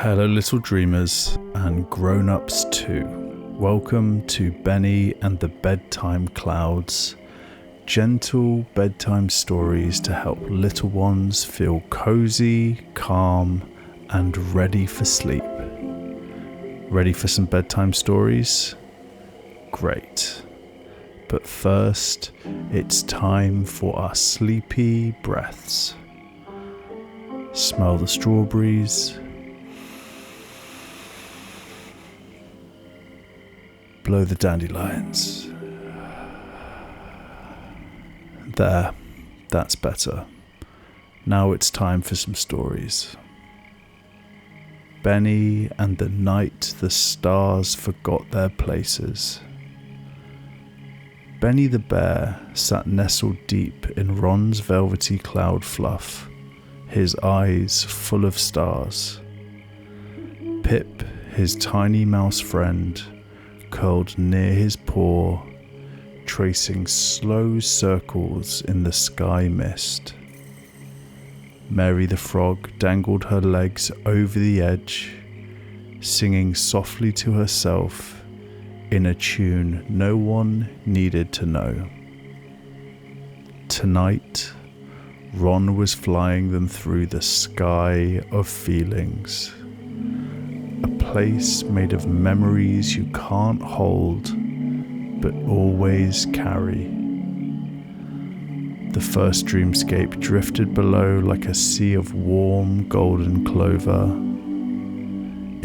Hello little dreamers and grown-ups too. Welcome to Benny and the Bedtime Clouds. Gentle bedtime stories to help little ones feel cozy, calm and ready for sleep. Ready for some bedtime stories? Great. But first, it's time for our sleepy breaths. Smell the strawberries. Blow the dandelions. There, that's better. Now it's time for some stories. Benny and the night the stars forgot their places. Benny the bear sat nestled deep in Ron's velvety cloud fluff, his eyes full of stars. Pip, his tiny mouse friend, curled near his paw, tracing slow circles in the sky mist. Mary the frog dangled her legs over the edge, singing softly to herself in a tune no one needed to know. Tonight, Ron was flying them through the sky of feelings. A place made of memories you can't hold, but always carry. The first dreamscape drifted below like a sea of warm golden clover.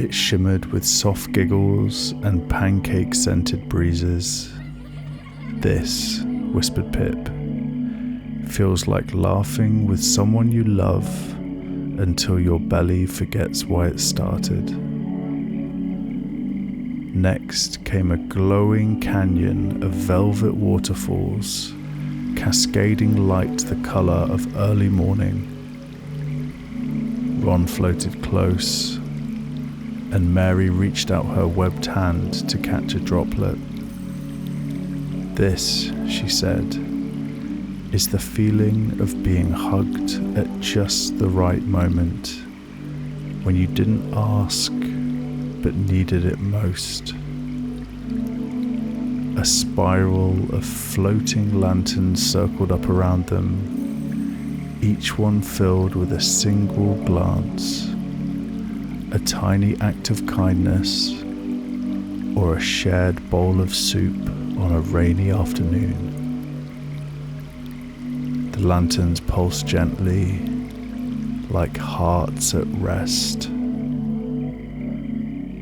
It shimmered with soft giggles and pancake-scented breezes. This, whispered Pip, feels like laughing with someone you love until your belly forgets why it started. Next came a glowing canyon of velvet waterfalls, cascading light the colour of early morning. Ron floated close, and Mary reached out her webbed hand to catch a droplet. This, she said, is the feeling of being hugged at just the right moment, when you didn't ask but needed it most. A spiral of floating lanterns circled up around them, each one filled with a single glance, a tiny act of kindness, or a shared bowl of soup on a rainy afternoon. The lanterns pulsed gently, like hearts at rest.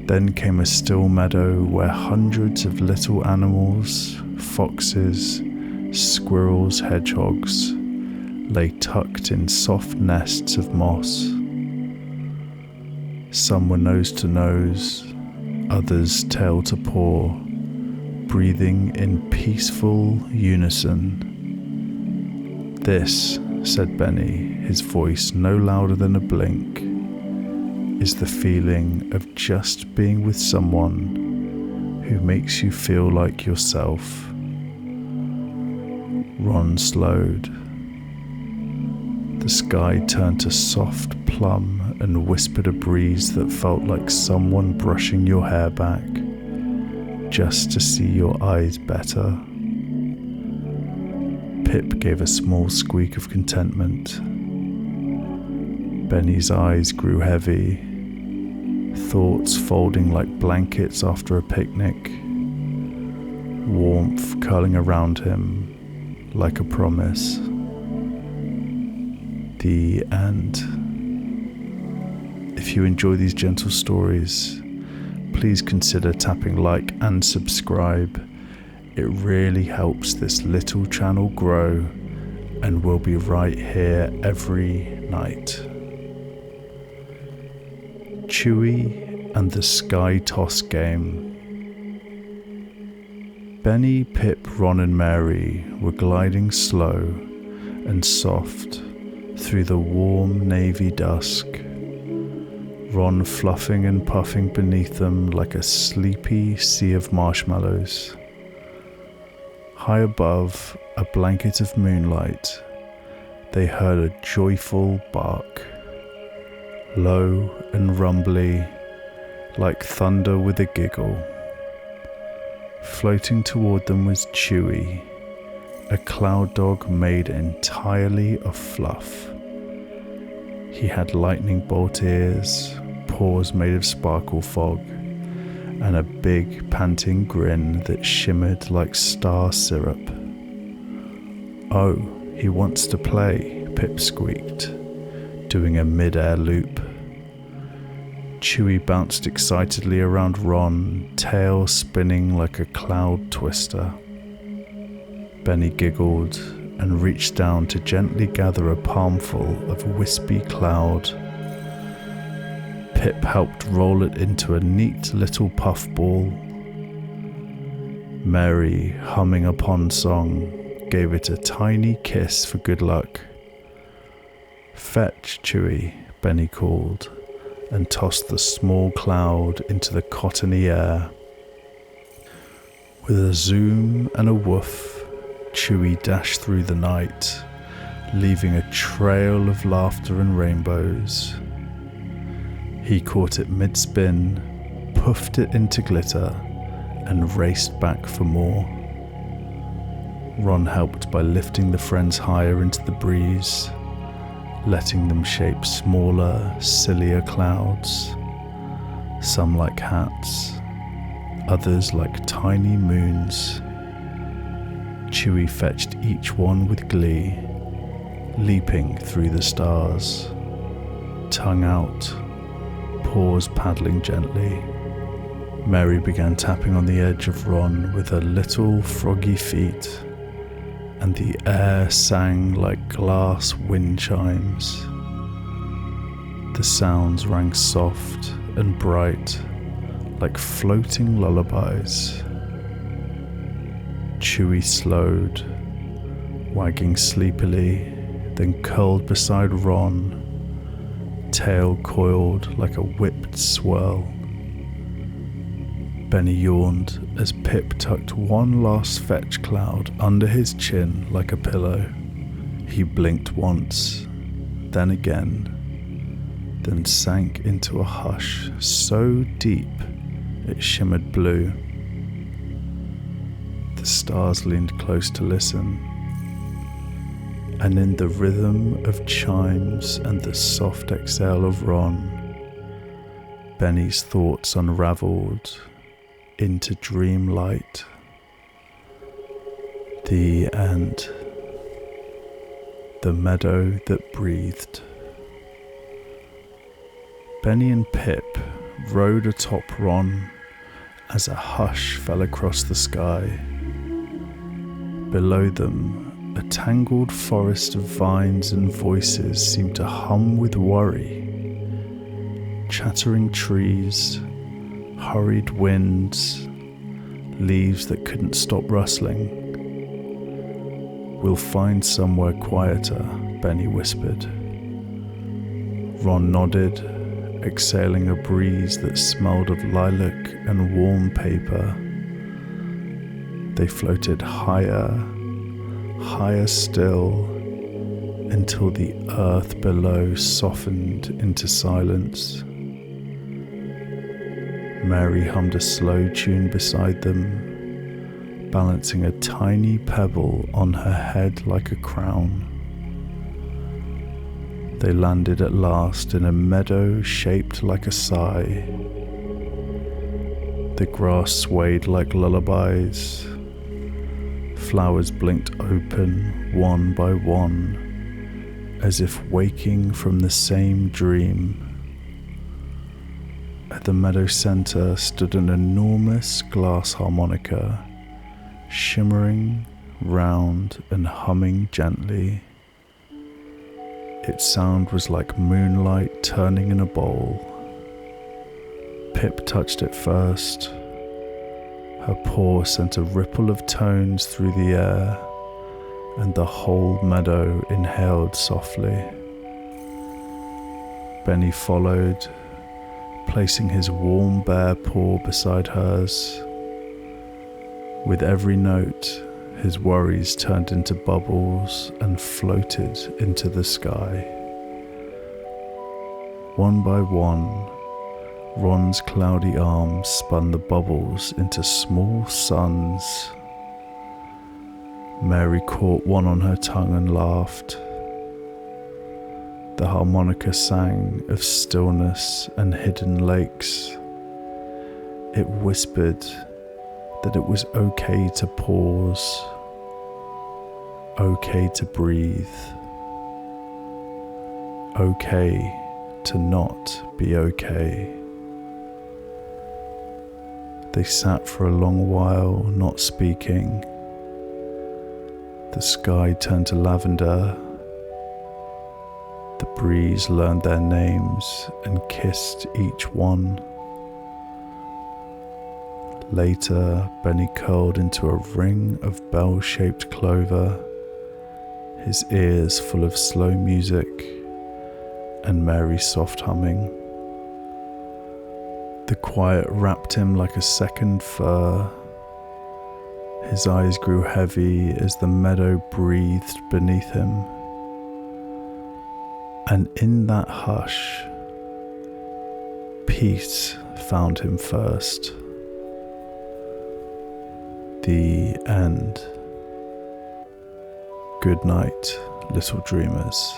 Then came a still meadow where hundreds of little animals, foxes, squirrels, hedgehogs, lay tucked in soft nests of moss. Some were nose to nose, others tail to paw, breathing in peaceful unison. This, said Benny, his voice no louder than a blink, is the feeling of just being with someone who makes you feel like yourself. Ron slowed. The sky turned to soft plum and whispered a breeze that felt like someone brushing your hair back, just to see your eyes better. Pip gave a small squeak of contentment. Benny's eyes grew heavy, thoughts folding like blankets after a picnic, warmth curling around him like a promise. The end. If you enjoy these gentle stories, please consider tapping like and subscribe. It really helps this little channel grow, and we'll be right here every night. Chewy and the Sky Toss Game. Benny, Pip, Ron and Mary were gliding slow and soft through the warm navy dusk, Ron fluffing and puffing beneath them like a sleepy sea of marshmallows. High above a blanket of moonlight, they heard a joyful bark. low and rumbly, like thunder with a giggle. Floating toward them was Chewy, a cloud dog made entirely of fluff. He had lightning bolt ears, paws made of sparkle fog, and a big panting grin that shimmered like star syrup. "Oh, he wants to play," Pip squeaked, doing a mid-air loop. Chewy bounced excitedly around Ron, tail spinning like a cloud twister. Benny giggled and reached down to gently gather a palmful of wispy cloud. Pip helped roll it into a neat little puffball. Mary, humming a pond song, gave it a tiny kiss for good luck. "Fetch, Chewy," Benny called, and tossed the small cloud into the cottony air. With a zoom and a woof, Chewy dashed through the night, leaving a trail of laughter and rainbows. He caught it mid-spin, puffed it into glitter, and raced back for more. Ron helped by lifting the friends higher into the breeze, letting them shape smaller, sillier clouds, some like hats, others like tiny moons. Chewy fetched each one with glee, leaping through the stars, tongue out, paws paddling gently. Mary began tapping on the edge of Ron with her little froggy feet, and the air sang like glass wind chimes. The sounds rang soft and bright, like floating lullabies. Chewy slowed, wagging sleepily, then curled beside Ron, tail coiled like a whipped swirl. Benny yawned as Pip tucked one last fetch cloud under his chin like a pillow. He blinked once, then again, then sank into a hush so deep it shimmered blue. The stars leaned close to listen, and in the rhythm of chimes and the soft exhale of Ron, Benny's thoughts unraveled into dream light. The end. The meadow that breathed. Benny and Pip rode atop Ron as a hush fell across the sky. Below them, a tangled forest of vines and voices seemed to hum with worry. Chattering trees, hurried winds, leaves that couldn't stop rustling. "We'll find somewhere quieter," Benny whispered. Ron nodded, exhaling a breeze that smelled of lilac and warm paper. They floated higher, higher still, until the earth below softened into silence. Mary hummed a slow tune beside them, balancing a tiny pebble on her head like a crown. They landed at last in a meadow shaped like a sigh. The grass swayed like lullabies. Flowers blinked open one by one, as if waking from the same dream. At the meadow center stood an enormous glass harmonica, shimmering, round, and humming gently. Its sound was like moonlight turning in a bowl. Pip touched it first. Her paw sent a ripple of tones through the air, and the whole meadow inhaled softly. Benny followed, placing his warm bare paw beside hers. With every note, his worries turned into bubbles and floated into the sky. One by one, Ron's cloudy arms spun the bubbles into small suns. Mary caught one on her tongue and laughed. The harmonica sang of stillness and hidden lakes. It whispered that it was okay to pause, okay to breathe, okay to not be okay. They sat for a long while, not speaking. The sky turned to lavender. The breeze learned their names and kissed each one. Later, Benny curled into a ring of bell-shaped clover, his ears full of slow music and Mary's soft humming. The quiet wrapped him like a second fur. His eyes grew heavy as the meadow breathed beneath him. And in that hush, peace found him first. The end. Good night, little dreamers.